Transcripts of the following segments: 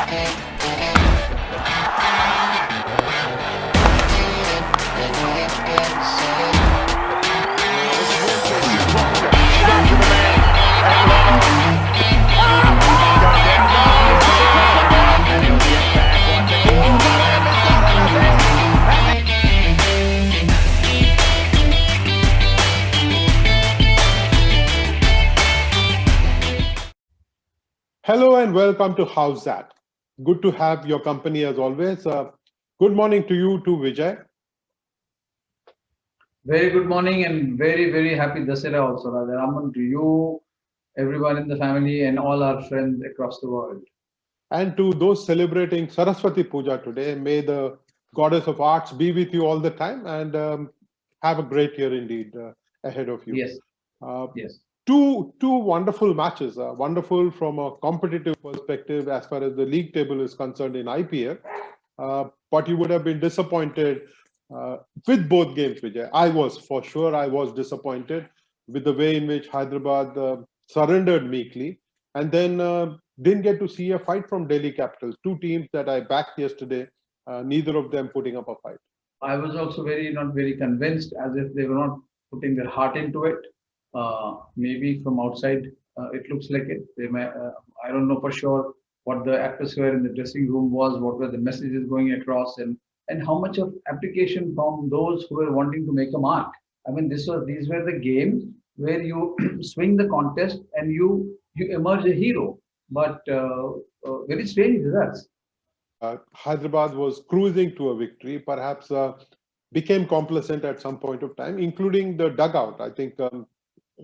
Hello and welcome to Howzzat. Good to have your company as always. Good morning to you too, Vijay. Very good morning and very, very happy Dasera also, Rajaraman, to you, everyone in the family, and all our friends across the world. And to those celebrating Saraswati Puja today, may the goddess of arts be with you all the time and have a great year indeed ahead of you. Yes. Yes. Two wonderful matches, wonderful from a competitive perspective as far as the league table is concerned in IPL. But you would have been disappointed with both games, Vijay. I was disappointed with the way in which Hyderabad surrendered meekly and then didn't get to see a fight from Delhi Capitals. Two teams that I backed yesterday, neither of them putting up a fight. I was also not very convinced, as if they were not putting their heart into it. Maybe from outside, it looks like it. They may, I don't know for sure what the atmosphere in the dressing room was, what were the messages going across, and how much of application from those who were wanting to make a mark. I mean, these were the games where you swing the contest and you emerge a hero. But very strange results. Hyderabad was cruising to a victory, perhaps became complacent at some point of time, including the dugout. I think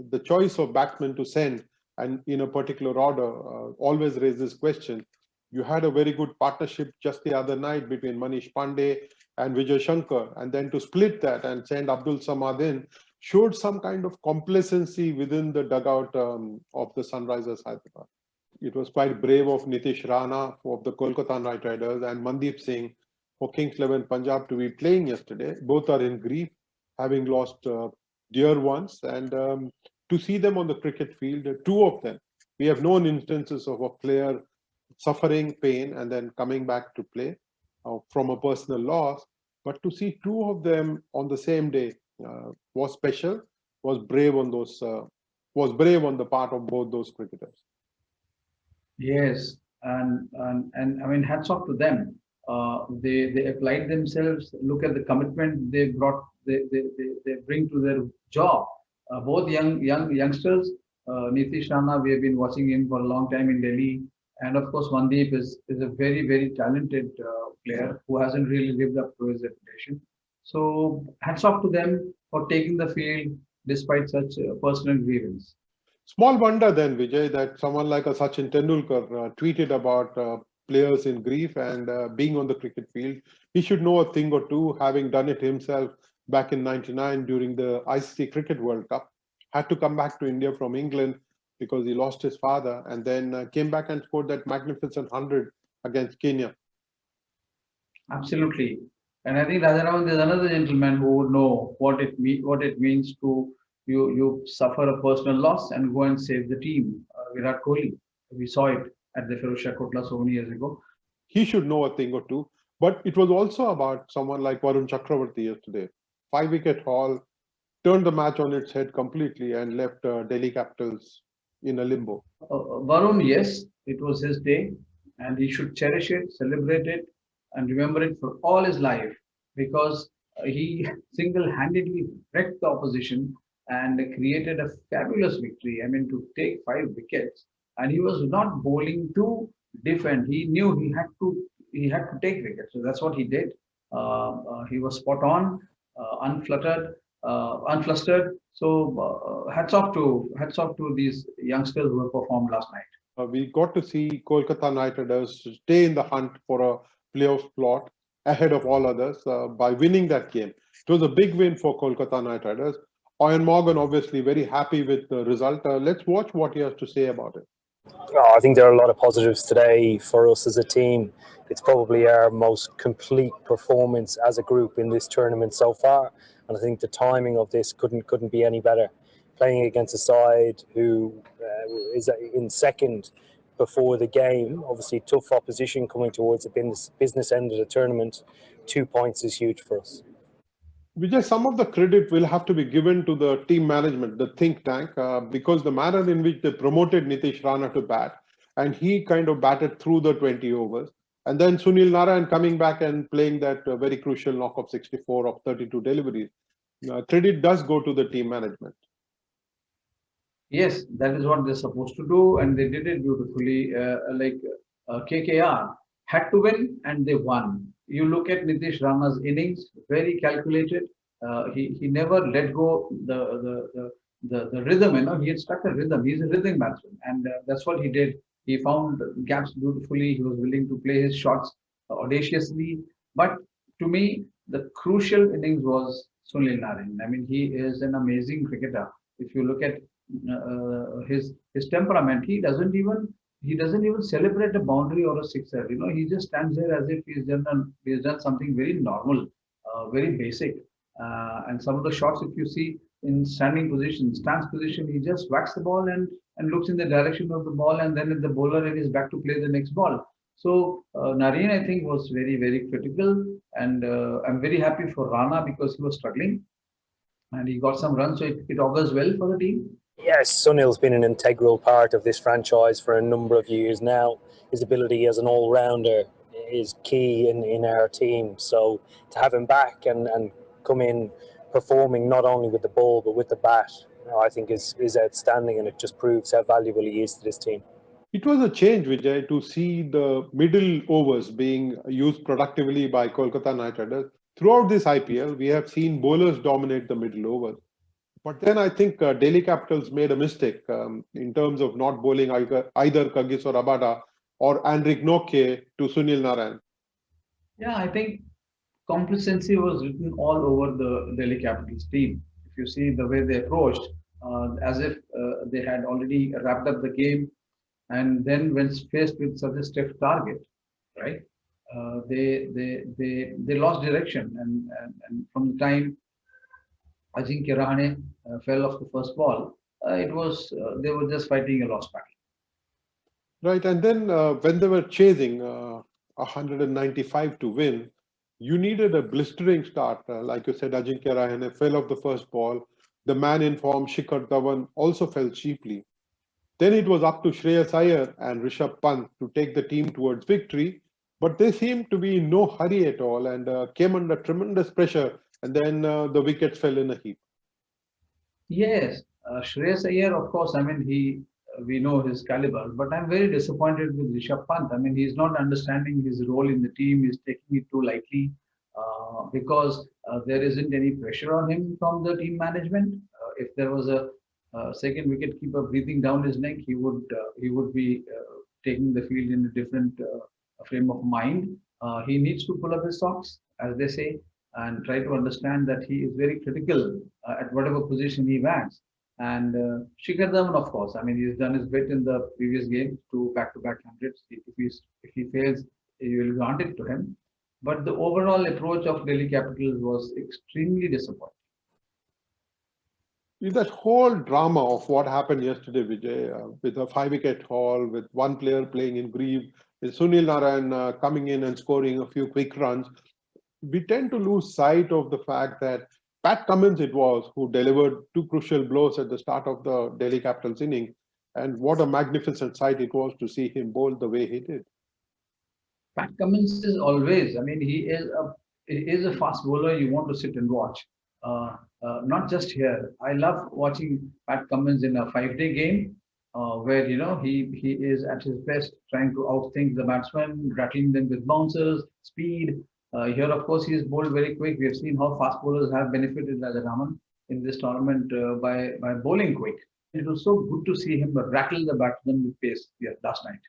the choice of batsmen to send and in a particular order always raises question. You had a very good partnership just the other night between Manish Pandey and Vijay Shankar, and then to split that and send Abdul Samad in showed some kind of complacency within the dugout of the Sunrisers Hyderabad. It was quite brave of Nitish Rana of the Kolkata Knight Riders and Mandeep Singh for Kings XI Punjab to be playing yesterday. Both are in grief, having lost dear ones, and to see them on the cricket field, two of them, we have known instances of a player suffering pain and then coming back to play from a personal loss, but to see two of them on the same day was special, was brave on the part of both those cricketers. Yes, and I mean, hats off to them. They applied themselves. Look at the commitment they bring to their job. Both youngsters. Nitish Rana, we have been watching him for a long time in Delhi, and of course Mandeep is a very talented player who hasn't really lived up to his reputation. So hats off to them for taking the field despite such personal grievance. Small wonder then, Vijay, that someone like a Sachin Tendulkar tweeted about players in grief and being on the cricket field. He should know a thing or two, having done it himself back in '99 during the ICC Cricket World Cup. Had to come back to India from England because he lost his father, and then came back and scored that magnificent 100 against Kenya. Absolutely. And I think Rajaraman, there's another gentleman who would know what it means to you suffer a personal loss and go and save the team. Virat Kohli. We saw it at the Firozshah Kotla so many years ago. He should know a thing or two. But it was also about someone like Varun Chakravarti yesterday. 5-wicket haul, turned the match on its head completely and left Delhi Capitals in a limbo. Varun, yes, it was his day, and he should cherish it, celebrate it, and remember it for all his life, because he single-handedly wrecked the opposition and created a fabulous victory. I mean, to take 5 wickets, and he was not bowling to defend. He knew he had to take wickets, so that's what he did. He was spot on, unflustered. So hats off to these youngsters who have performed last night. We got to see Kolkata Knight Riders stay in the hunt for a playoff slot ahead of all others by winning that game. It was a big win for Kolkata Knight Riders. Ian Morgan obviously very happy with the result. Let's watch what he has to say about it. I think there are a lot of positives today for us as a team. It's probably our most complete performance as a group in this tournament so far, and I think the timing of this couldn't be any better. Playing against a side who is in second before the game. Obviously, tough opposition coming towards the business end of the tournament. 2 points is huge for us. Vijay, some of the credit will have to be given to the team management, the think tank, because the manner in which they promoted Nitish Rana to bat, and he kind of batted through the 20 overs. And then Sunil Narayan coming back and playing that very crucial knock of 64 of 32 deliveries. Credit does go to the team management. Yes, that is what they're supposed to do, and they did it beautifully. KKR had to win, and they won. You look at Nitish Rana's innings, very calculated. He never let go the rhythm. He had struck a rhythm. He's a rhythm batsman, and that's what he did. He found gaps beautifully. He was willing to play his shots audaciously. But to me, the crucial innings was Sunil Narayan. I mean, he is an amazing cricketer. If you look at his temperament, he doesn't even celebrate a boundary or a sixer. He just stands there as if he's done something very normal, very basic. And some of the shots, if you see in stance position, he just whacks the ball and looks in the direction of the ball, and then the bowler is back to play the next ball. So Narayan, I think, was very, very critical, and I'm very happy for Rana because he was struggling and he got some runs, so it augurs well for the team. Yes, Sunil's been an integral part of this franchise for a number of years now. His ability as an all-rounder is key in our team. So to have him back and come in performing not only with the ball but with the bat, I think is outstanding, and it just proves how valuable he is to this team. It was a change, Vijay, to see the middle overs being used productively by Kolkata Knight Riders. Throughout this IPL, we have seen bowlers dominate the middle overs. But then I think Delhi Capitals made a mistake in terms of not bowling either Kagiso Rabada or Henrik Noke to Sunil Narayan. Yeah, I think complacency was written all over the Delhi Capitals team. If you see the way they approached, as if they had already wrapped up the game, and then when faced with such a stiff target, right? They lost direction, and from the time Ajinkya Rahane fell off the first ball, they were just fighting a lost battle. Right, and then when they were chasing 195 to win, you needed a blistering start. Like you said, Ajinkya Rahane fell off the first ball. The man in form, Shikhar Dhawan, also fell cheaply. Then it was up to Shreyas Iyer and Rishabh Pant to take the team towards victory, but they seemed to be in no hurry at all and came under tremendous pressure, and then the wickets fell in a heap. Yes, Shreyas Iyer, of course, I mean, we know his caliber, but I'm very disappointed with Rishabh Pant. I mean, he's not understanding his role in the team. He's taking it too lightly because there isn't any pressure on him from the team management. If there was a second wicket keeper breathing down his neck, he would be taking the field in a different frame of mind. He needs to pull up his socks, as they say, and try to understand that he is very critical at whatever position he bats. And Shikhar Dhawan, of course, I mean, he's done his bit in the previous game, 2 back-to-back hundreds. If he fails, you will grant it to him. But the overall approach of Delhi Capitals was extremely disappointing. That whole drama of what happened yesterday, Vijay, with a 5-wicket haul, with one player playing in grief, with Sunil Narayan coming in and scoring a few quick runs, we tend to lose sight of the fact that Pat Cummins it was who delivered 2 crucial blows at the start of the Delhi Capitals inning, and what a magnificent sight it was to see him bowl the way he did. Pat Cummins is always, I mean, he is a fast bowler you want to sit and watch. Not just here. I love watching Pat Cummins in a 5-day game where he is at his best, trying to outthink the batsmen, rattling them with bouncers, speed. Here, of course, he is bowled very quick. We have seen how fast bowlers have benefited Rajaraman in this tournament by bowling quick. It was so good to see him rattle the batsmen with pace last night.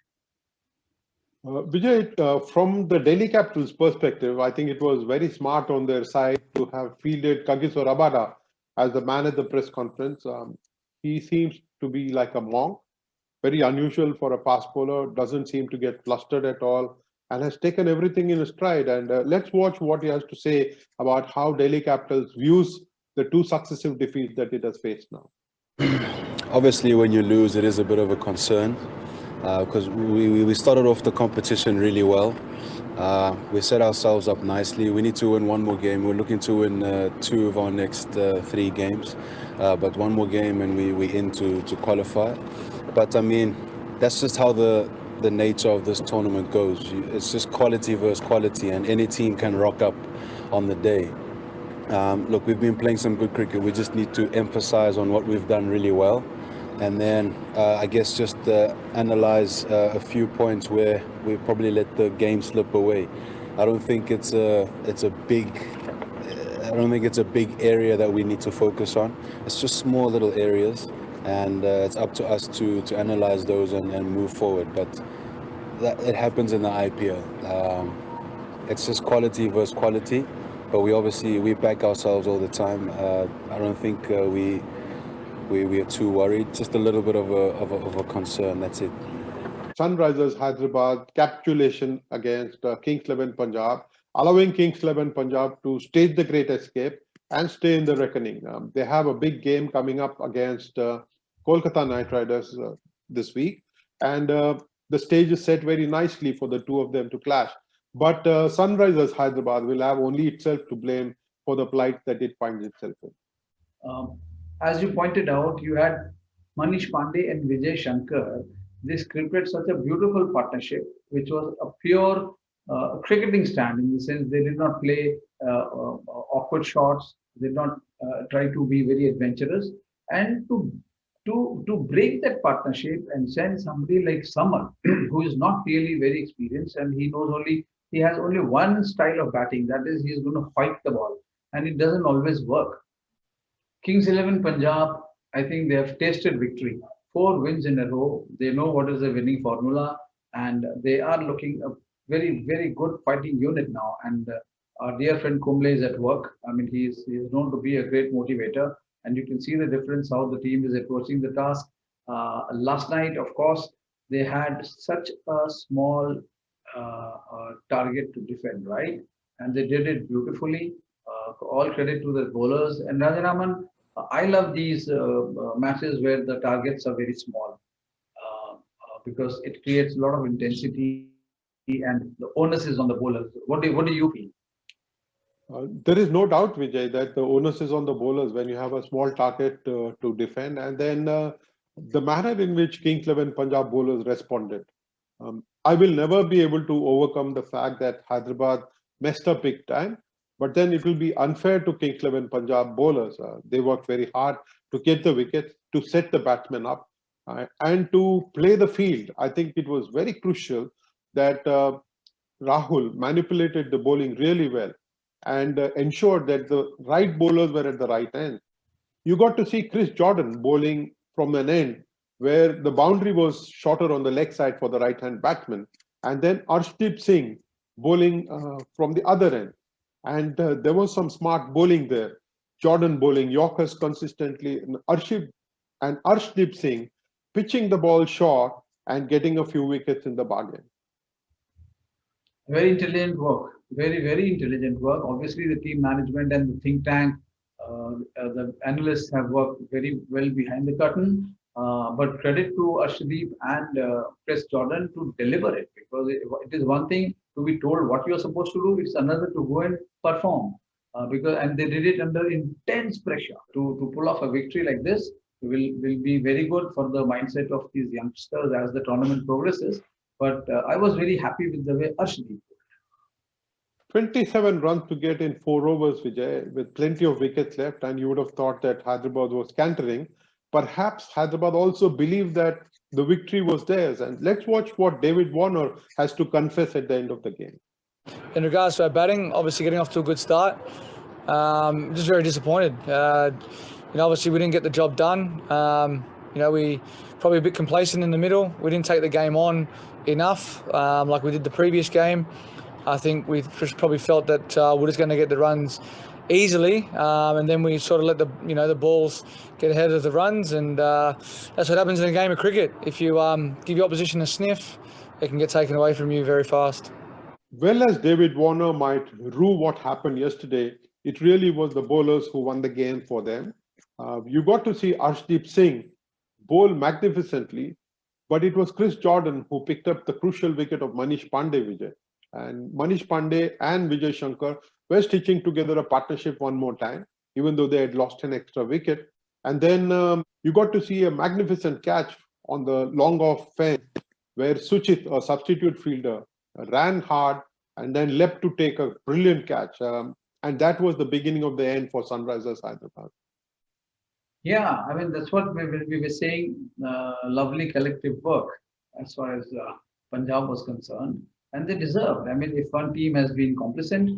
Vijay, from the Delhi Capitals perspective, I think it was very smart on their side to have fielded Kagiso Rabada as the man at the press conference. He seems to be like a monk, very unusual for a fast bowler, doesn't seem to get flustered at all, and has taken everything in stride. And let's watch what he has to say about how Delhi Capitals views the 2 successive defeats that it has faced now. Obviously, when you lose, it is a bit of a concern. because we started off the competition really well. We set ourselves up nicely. We need to win one more game. We're looking to win 2 of our next 3 games, but one more game and we in to qualify. But I mean, that's just how the nature of this tournament goes. It's just quality versus quality, and any team can rock up on the day. Look, we've been playing some good cricket. We just need to emphasize on what we've done really well, and then I guess just analyze a few points where we probably let the game slip away. I don't think it's a big area that we need to focus on. It's just small little areas, and it's up to us to analyze those and move forward. But it happens in the IPL. It's just quality versus quality. But we back ourselves all the time. I don't think we are too worried. Just a little bit of a concern. That's it. Sunrisers Hyderabad capitulation against Kings XI Punjab, allowing Kings XI Punjab to stage the great escape and stay in the reckoning. They have a big game coming up against Kolkata Knight Riders this week, and the stage is set very nicely for the two of them to clash. But Sunrisers Hyderabad will have only itself to blame for the plight that it finds itself in. As you pointed out, you had Manish Pandey and Vijay Shankar. This created such a beautiful partnership, which was a pure cricketing stand, in the sense they did not play awkward shots, they did not try to be very adventurous, and to break that partnership and send somebody like Samar, who is not really very experienced, and he has only one style of batting, that is, he's going to fight the ball, and it doesn't always work. Kings XI Punjab, I think they have tasted victory. 4 wins in a row. They know what is the winning formula, and they are looking a very, very good fighting unit now. And our dear friend Kumble is at work. I mean, he is known to be a great motivator, and you can see the difference how the team is approaching the task. Last night, of course, they had such a small target to defend, right? And they did it beautifully. All credit to the bowlers. And Rajaraman, I love these matches where the targets are very small because it creates a lot of intensity and the onus is on the bowlers. What do you feel? There is no doubt, Vijay, that the onus is on the bowlers when you have a small target to defend. And then the manner in which Kings XI Punjab bowlers responded. I will never be able to overcome the fact that Hyderabad messed up big time. But then it will be unfair to Kings XI Punjab bowlers. They worked very hard to get the wickets, to set the batsmen up, and to play the field. I think it was very crucial that Rahul manipulated the bowling really well and ensured that the right bowlers were at the right end. You got to see Chris Jordan bowling from an end where the boundary was shorter on the leg side for the right-hand batsman, and then Arshdeep Singh bowling from the other end. And there was some smart bowling there. Jordan bowling Yorkers consistently, and Arshdeep Singh pitching the ball short and getting a few wickets in the bargain. Very intelligent work. Very, very intelligent work. Obviously, the team management and the think tank, the analysts have worked very well behind the curtain. But credit to Arshdeep and Chris Jordan to deliver it, because it is one thing to be told what you are supposed to do, it's another to go and perform. And they did it under intense pressure to pull off a victory like this will be very good for the mindset of these youngsters as the tournament progresses. But I was very happy with the way Arshdeep. 27 runs to get in 4 overs, Vijay, with plenty of wickets left, and you would have thought that Hyderabad was cantering. Perhaps Hyderabad also believed that the victory was theirs. And let's watch what David Warner has to confess at the end of the game. In regards to our batting, obviously getting off to a good start. Just very disappointed. Obviously we didn't get the job done. We probably a bit complacent in the middle. We didn't take the game on enough like we did the previous game. I think we just probably felt that we're just going to get the runs easily, and then we sort of let the balls get ahead of the runs, and that's what happens in a game of cricket. If you give your opposition a sniff, it can get taken away from you very fast. Well, as David Warner might rue what happened yesterday, it really was the bowlers who won the game for them. You got to see Arshdeep Singh bowl magnificently, But it was Chris Jordan who picked up the crucial wicket of Manish Pandey, Vijay. And Manish Pandey and Vijay Shankar were stitching together a partnership one more time, even though they had lost an extra wicket. And then you got to see a magnificent catch on the long off fence where Suchit, a substitute fielder, ran hard and then leapt to take a brilliant catch. And that was the beginning of the end for Sunrisers Hyderabad. Yeah, I mean, that's what we were saying, lovely collective work as far as Punjab was concerned. And they deserved. I mean, if one team has been complacent,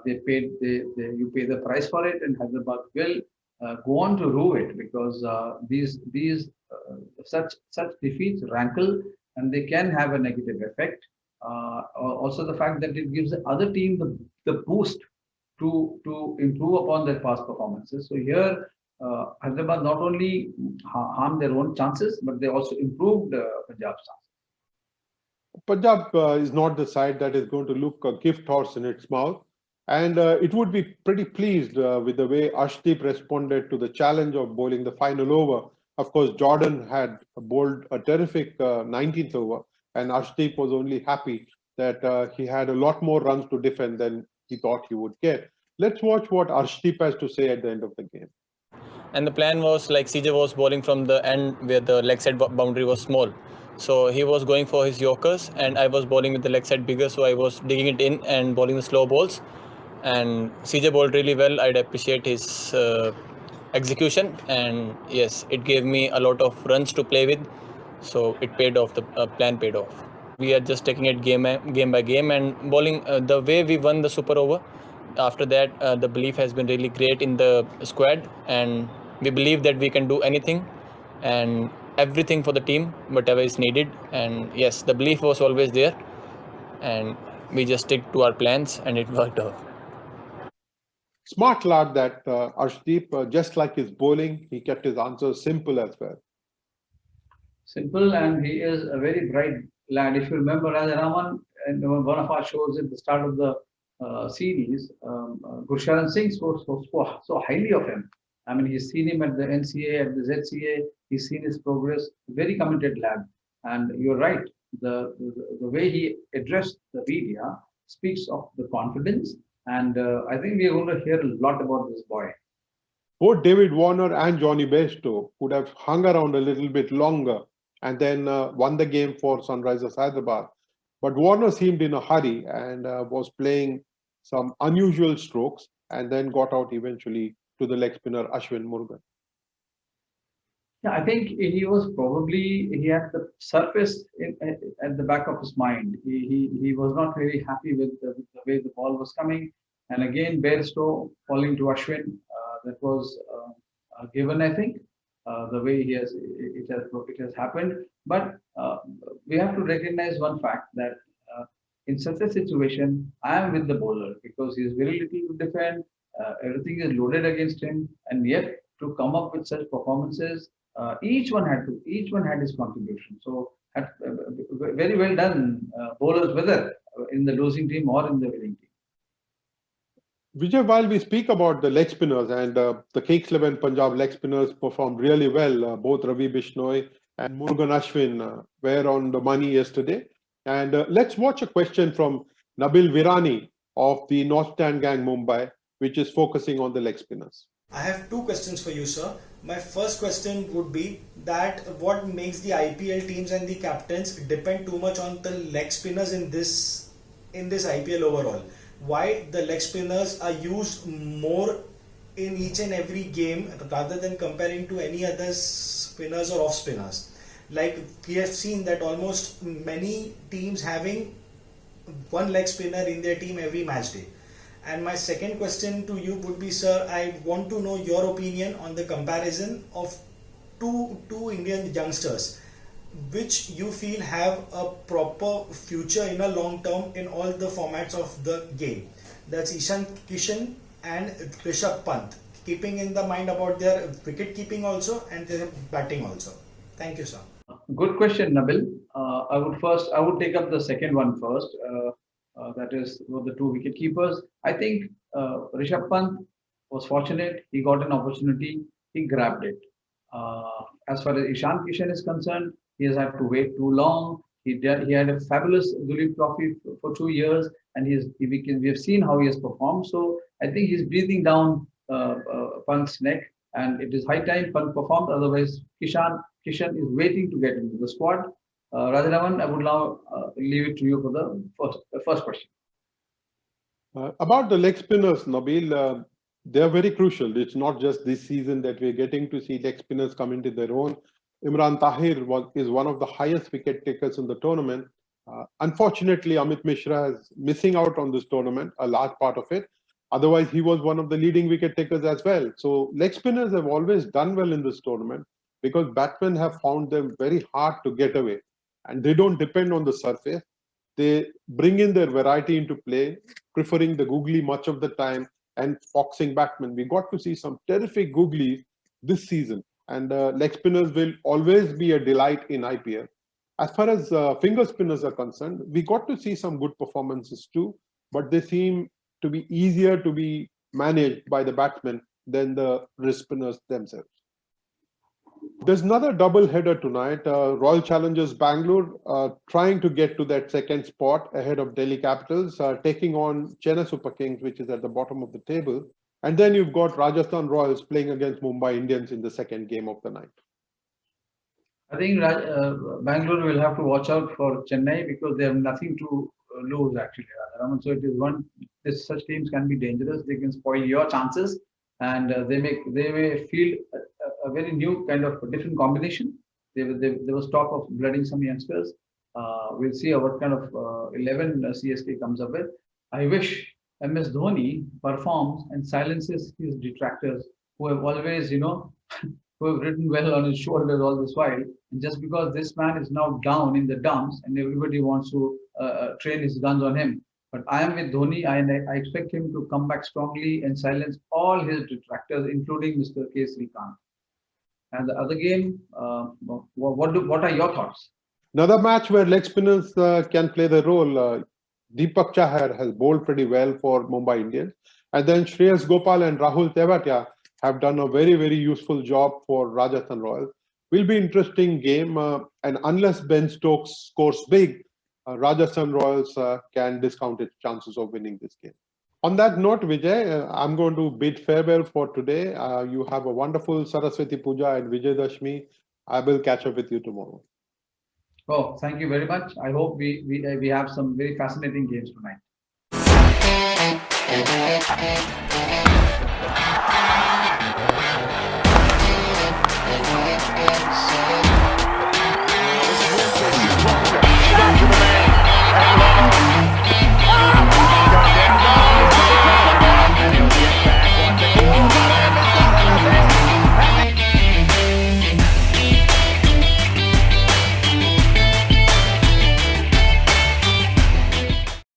you pay the price for it, and Hyderabad will go on to rue it, because such defeats rankle and they can have a negative effect. Also, the fact that it gives the other team the boost to improve upon their past performances. So here, Hyderabad not only harmed their own chances, but they also improved Punjab's chances. Punjab is not the side that is going to look a gift horse in its mouth. And it would be pretty pleased with the way Arshdeep responded to the challenge of bowling the final over. Of course, Jordan had bowled a terrific 19th over, and Arshdeep was only happy that he had a lot more runs to defend than he thought he would get. Let's watch what Arshdeep has to say at the end of the game. And the plan was like CJ was bowling from the end where the leg side boundary was small. So he was going for his Yorkers, and I was bowling with the leg side bigger, so I was digging it in and bowling the slow balls. And CJ bowled really well. I'd appreciate his execution, and yes, it gave me a lot of runs to play with, so it paid off. The plan paid off. We are just taking it game by game and bowling the way we won the super over. After that, the belief has been really great in the squad, and we believe that we can do anything and everything for the team, whatever is needed. And yes, the belief was always there, and we just stick to our plans, and it worked out. Smart lad, that Arshdeep, just like his bowling, he kept his answers simple as well. Simple, and he is a very bright lad. If you remember Rajaraman, in one of our shows at the start of the series, Gursharan Singh spoke so highly of him. I mean, he's seen him at the NCA, at the ZCA, he's seen his progress, very committed lad. And you're right, the way he addressed the media speaks of the confidence. And I think we're going to hear a lot about this boy. Both David Warner and Johnny Bairstow could have hung around a little bit longer and then won the game for Sunrisers Hyderabad. But Warner seemed in a hurry and was playing some unusual strokes, and then got out eventually to the leg spinner Ashwin Murugan. Yeah, I think he had the surface at the back of his mind. He was not really happy with the way the ball was coming. And again, Bairstow falling to Ashwin, that was given, I think, the way it has happened. But we have to recognize one fact, that in such a situation, I am with the bowler, because he is very little to defend. Everything is loaded against him, and yet to come up with such performances, each one had his contribution. So very well done, bowlers, whether in the losing team or in the winning team. Vijay, while we speak about the leg spinners, and the Kings XI Punjab leg spinners performed really well, both Ravi Bishnoi and Murugan Ashwin were on the money yesterday. And let's watch a question from Nabil Virani of the North Stand Gang Mumbai, which is focusing on the leg spinners. I have two questions for you, sir. My first question would be that what makes the IPL teams and the captains depend too much on the leg spinners in this IPL overall? Why the leg spinners are used more in each and every game rather than comparing to any other spinners or off spinners? Like we have seen that almost many teams having one leg spinner in their team every match day. And my second question to you would be, sir, I want to know your opinion on the comparison of two Indian youngsters, which you feel have a proper future in a long term in all the formats of the game. That's Ishan Kishan and Rishabh Pant, keeping in the mind about their wicket keeping also and their batting also. Thank you, sir. Good question, Nabil. I would take up the second one first. That is the two wicket keepers. I think Rishabh Pant was fortunate. He got an opportunity. He grabbed it. As far as Ishan Kishan is concerned, He has had to wait too long. He had a fabulous Duleep Trophy for 2 years, and we have seen how he has performed. So I think he's breathing down Pant's neck, and it is high time Pant performed. Otherwise, Kishan is waiting to get into the squad. Rajaraman, I would now leave it to you for the first question. About the leg spinners, Nabil, they are very crucial. It's not just this season that we're getting to see leg spinners come into their own. Imran Tahir is one of the highest wicket takers in the tournament. Unfortunately, Amit Mishra is missing out on this tournament, a large part of it. Otherwise, he was one of the leading wicket takers as well. So leg spinners have always done well in this tournament because batsmen have found them very hard to get away. And they don't depend on the surface. They bring in their variety into play, preferring the googly much of the time and foxing batsmen. We got to see some terrific googlies this season. And leg spinners will always be a delight in IPL. As far as finger spinners are concerned, we got to see some good performances too, but they seem to be easier to be managed by the batsmen than the wrist spinners themselves. There's another double header tonight. Royal Challengers Bangalore trying to get to that second spot ahead of Delhi Capitals, taking on Chennai Super Kings, which is at the bottom of the table. And then you've got Rajasthan Royals playing against Mumbai Indians in the second game of the night. I think Bangalore will have to watch out for Chennai because they have nothing to lose actually. So it is such teams can be dangerous. They can spoil your chances, and they may field a very new kind of different combination. There was talk of blooding some youngsters. We'll see what kind of 11 CSK comes up with. I wish MS Dhoni performs and silences his detractors who have always, who have written well on his shoulders all this while. And just because this man is now down in the dumps and everybody wants to train his guns on him. But I am with Dhoni. I expect him to come back strongly and silence all his detractors, including Mr. K. Srikanth. And the other game, what are your thoughts? Another match where leg spinners can play the role. Deepak Chahar has bowled pretty well for Mumbai Indians. And then Shreyas Gopal and Rahul Tewatia have done a very, very useful job for Rajasthan Royals. Will be interesting game. And unless Ben Stokes scores big, Rajasthan Royals can discount its chances of winning this game. On that note, Vijay, I'm going to bid farewell for today. You have a wonderful Saraswati Puja and Vijay Dashmi. I will catch up with you tomorrow. Oh, thank you very much. I hope we have some very fascinating games tonight.